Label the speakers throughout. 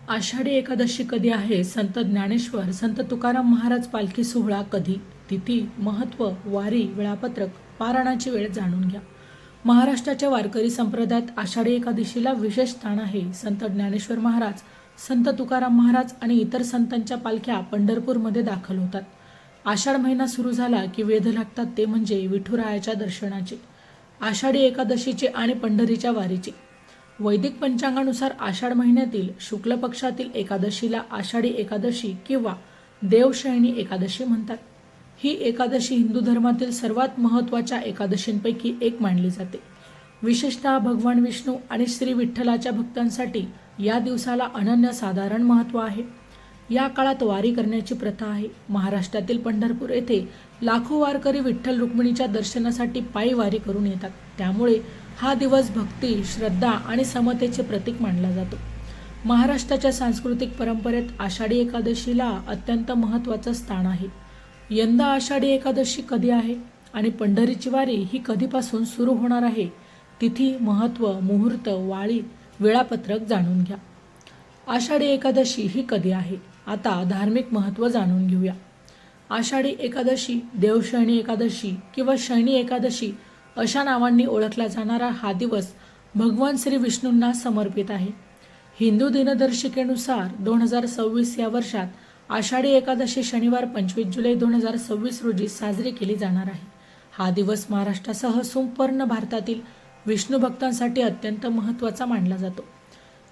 Speaker 1: आषाढी एकादशी कधी आहे? संत ज्ञानेश्वर, संत तुकाराम महाराज पालखी सोहळा कधी? तिथी, महत्त्व, वारी, वेळापत्रक, पारायणाची वेळ जाणून घ्या. महाराष्ट्राच्या वारकरी संप्रदायात आषाढी एकादशीला विशेष स्थान आहे. संत ज्ञानेश्वर महाराज, संत तुकाराम महाराज आणि इतर संतांच्या पालख्या पंढरपूरमध्ये दाखल होतात. आषाढ महिना सुरू झाला की वेध लागतात ते म्हणजे विठुरायाच्या दर्शनाचे, आषाढी एकादशीचे आणि पंढरीच्या वारीचे. वैदिक पंचांगानुसार आषाढ महिन्यातील शुक्ल पक्षातील एकादशीला आषाढी एकादशी किंवा देवशयनी एकादशी म्हणतात. ही एकादशी हिंदू धर्मातील सर्वात महत्त्वाच्या एकादशींपैकी एक मानली जाते. विशेषतः भगवान विष्णू आणि श्री विठ्ठलाच्या भक्तांसाठी या दिवसाला अनन्यसाधारण महत्त्व आहे. या काळात वारी करण्याची प्रथा आहे. महाराष्ट्रातील पंढरपूर येथे लाखो वारकरी विठ्ठल रुक्मिणीच्या दर्शनासाठी पायी वारी करून येतात. त्यामुळे हा दिवस भक्ती, श्रद्धा आणि समतेचे प्रतीक मानला जातो. महाराष्ट्राच्या सांस्कृतिक परंपरेत आषाढी एकादशीला अत्यंत महत्त्वाचं स्थान आहे. यंदा आषाढी एकादशी कधी आहे आणि पंढरीची वारी ही कधीपासून सुरू होणार आहे? तिथी, महत्त्व, मुहूर्त, वारी, वेळापत्रक जाणून घ्या. आषाढी एकादशी ही कधी आहे? आता धार्मिक महत्त्व जाणून घेऊया. आषाढी एकादशी, देवशयनी एकादशी किंवा शयनी एकादशी अशा नावांनी ओळखला जाणारा हा दिवस भगवान श्री विष्णूंना समर्पित आहे. हिंदू दिनदर्शिकेनुसार 2026 या वर्षात आषाढी एकादशी शनिवार 25 जुलै 2026 रोजी साजरी केली जाणार आहे. हा दिवस महाराष्ट्रासह संपूर्ण भारतातील विष्णू भक्तांसाठी अत्यंत महत्त्वाचा मानला जातो.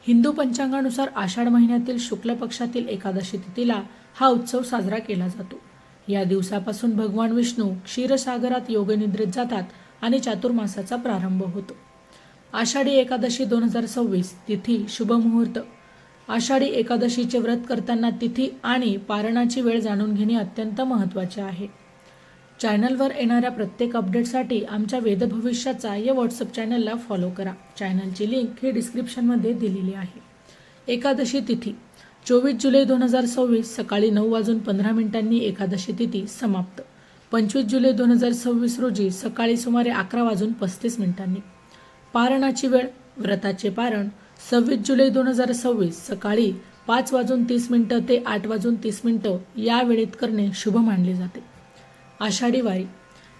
Speaker 1: हिंदू पंचांगानुसार आषाढ महिन्यातील शुक्ल पक्षातील एकादशी तिथीला हा उत्सव साजरा केला जातो. या दिवसापासून भगवान विष्णू क्षीरसागरात योगनिद्रेत जातात आणि चातुर्मासाचा प्रारंभ होतो. आषाढी एकादशी 2026 तिथी, शुभ मुहूर्त. आषाढी एकादशीचे व्रत करताना तिथी आणि पारणाची वेळ जाणून घेणे अत्यंत महत्त्वाचे आहे. चॅनलवर येणाऱ्या प्रत्येक अपडेटसाठी आमच्या वेदभविष्याचा या व्हॉट्सअप चॅनलला फॉलो करा. चॅनलची लिंक ही डिस्क्रिप्शनमध्ये दिलेली आहे. एकादशी तिथी 24 जुलै 2026 सकाळी 9:15 एकादशी तिथी समाप्त. 25 जुलै 2026 रोजी सकाळी सुमारे 11:35 पारणाची वेळ. व्रताचे पारण 26 जुलै 2026 सकाळी 5:30 ते 8:30 या वेळेत करणे शुभ मानले जाते. आषाढी वारी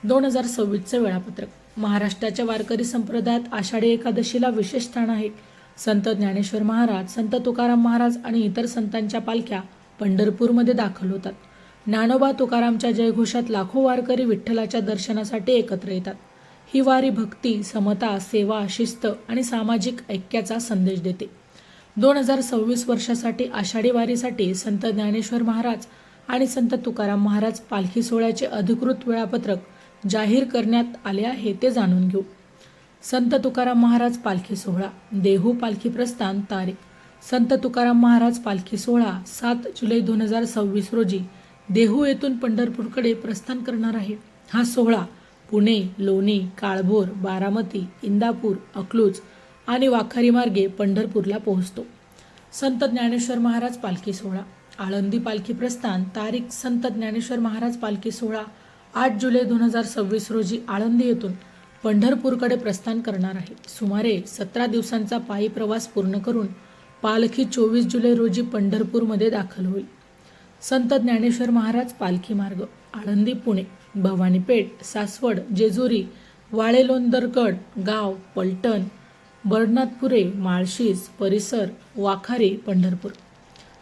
Speaker 1: 2026चे वेळापत्रक. महाराष्ट्राच्या वारकरी संप्रदायात आषाढी एकादशीला विशेष स्थान आहे. संत ज्ञानेश्वर महाराज, संत तुकाराम महाराज आणि इतर संतांच्या पालख्या पंढरपूरमध्ये दाखल होतात. ज्ञानोबा तुकारामच्या जयघोषात लाखो वारकरी विठ्ठलाच्या दर्शनासाठी एकत्र येतात. ही वारी भक्ती, समता, सेवा, शिस्त आणि सामाजिक ऐक्याचा संदेश देते. 2026 वर्षासाठी आषाढी वारीसाठी संत ज्ञानेश्वर महाराज आणि संत तुकाराम महाराज पालखी सोहळ्याचे अधिकृत वेळापत्रक जाहीर करण्यात आले आहे ते जाणून घेऊ. संत तुकाराम महाराज पालखी सोहळा. देहू पालखी प्रस्थान तारीख. संत तुकाराम महाराज पालखी सोहळा 7 जुलै 2026 रोजी देहू येथून पंढरपूरकडे प्रस्थान करणार आहे. हा सोहळा पुणे, लोणी, काळभोर, बारामती, इंदापूर, अकलूज आणि वाखारी मार्गे पंढरपूरला पोहोचतो. संत ज्ञानेश्वर महाराज पालखी सोहळा. आळंदी पालखी प्रस्थान तारीख. संत ज्ञानेश्वर महाराज पालखी सोहळा 8 जुलै 2026 रोजी आळंदी येथून पंढरपूरकडे प्रस्थान करणार आहे. सुमारे 17 दिवसांचा पायी प्रवास पूर्ण करून पालखी 24 जुलै रोजी पंढरपूरमध्ये दाखल होईल. संत ज्ञानेश्वर महाराज पालखी मार्ग. आळंदी, पुणे, भवानीपेठ, सासवड, जेजुरी, वाळेलोंदरगड गाव, पलटण, बर्नातपुरे, माळशिज परिसर, वाखारी, पंढरपूर.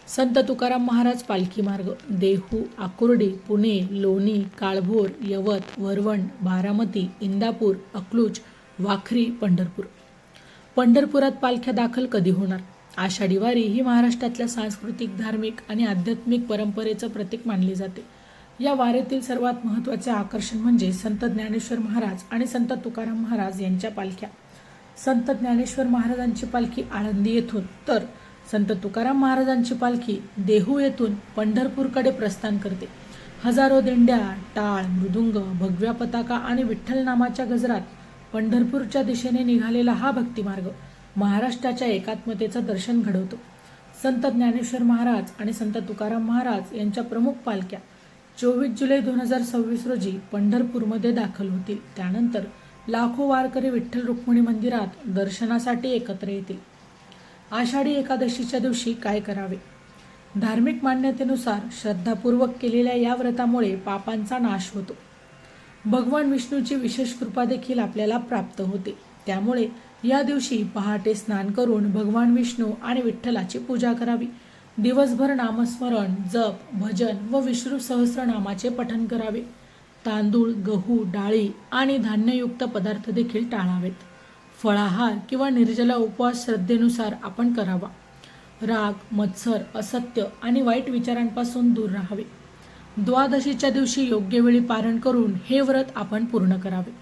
Speaker 1: संत तुकाराम महाराज पालखी मार्ग. देहू, आकुर्डी, पुणे, लोणी, काळभोर, यवत, वरवण, बारामती, इंदापूर, अकलूज, वाखरी, पंढरपूर. पंढरपुरात पालख्या दाखल कधी होणार? आषाढी वारी ही महाराष्ट्रातल्या सांस्कृतिक, धार्मिक आणि आध्यात्मिक परंपरेचं प्रतीक मानली जाते. या वारीतील सर्वात महत्त्वाचे आकर्षण म्हणजे संत ज्ञानेश्वर महाराज आणि संत तुकाराम महाराज यांच्या पालख्या. संत ज्ञानेश्वर महाराजांची पालखी आळंदी येथून तर संत तुकाराम महाराजांची पालखी देहू येथून पंढरपूरकडे प्रस्थान करते. हजारो दिंड्या, टाळ, मृदुंग, भगव्या पताका आणि विठ्ठल नामाच्या गजरात पंढरपूरच्या दिशेने निघालेला हा भक्तिमार्ग महाराष्ट्राच्या एकात्मतेचं दर्शन घडवतो. संत ज्ञानेश्वर महाराज आणि संत तुकाराम महाराज यांच्या प्रमुख पालख्या 24 जुलै 2026 रोजी पंढरपूरमध्ये दाखल होतील. त्यानंतर लाखो वारकरी विठ्ठल रुक्मिणी मंदिरात दर्शनासाठी एकत्र येतील. आषाढी एकादशीच्या दिवशी काय करावे? धार्मिक मान्यतेनुसार श्रद्धापूर्वक केलेल्या या व्रतामुळे पापांचा नाश होतो. भगवान विष्णूची विशेष कृपा देखील आपल्याला प्राप्त होते. त्यामुळे या दिवशी पहाटे स्नान करून भगवान विष्णू आणि विठ्ठलाची पूजा करावी. दिवसभर नामस्मरण, जप, भजन व विष्णू सहस्रनामाचे पठण करावे. तांदूळ, गहू, डाळी आणि धान्ययुक्त पदार्थ देखील टाळावेत. फळाहार किंवा निर्जला उपवास श्रद्धेनुसार आपण करावा. राग, मत्सर, असत्य आणि वाईट विचारांपासून दूर राहावे. द्वादशीच्या दिवशी योग्य वेळी पारण करून हे व्रत आपण पूर्ण करावे.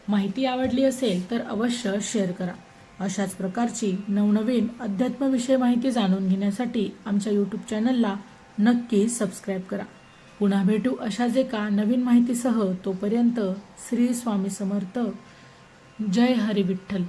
Speaker 1: माहिती आवडली असेल तर अवश्य शेअर करा. अशाच प्रकारची नवनवीन अध्यात्मविषयी माहिती जाणून घेण्यासाठी आमच्या यूट्यूब चॅनलला नक्की सबस्क्राईब करा. पुन्हा भेटू अशाच एका नवीन माहितीसह. तोपर्यंत श्री स्वामी समर्थ. जय हरी विठ्ठल.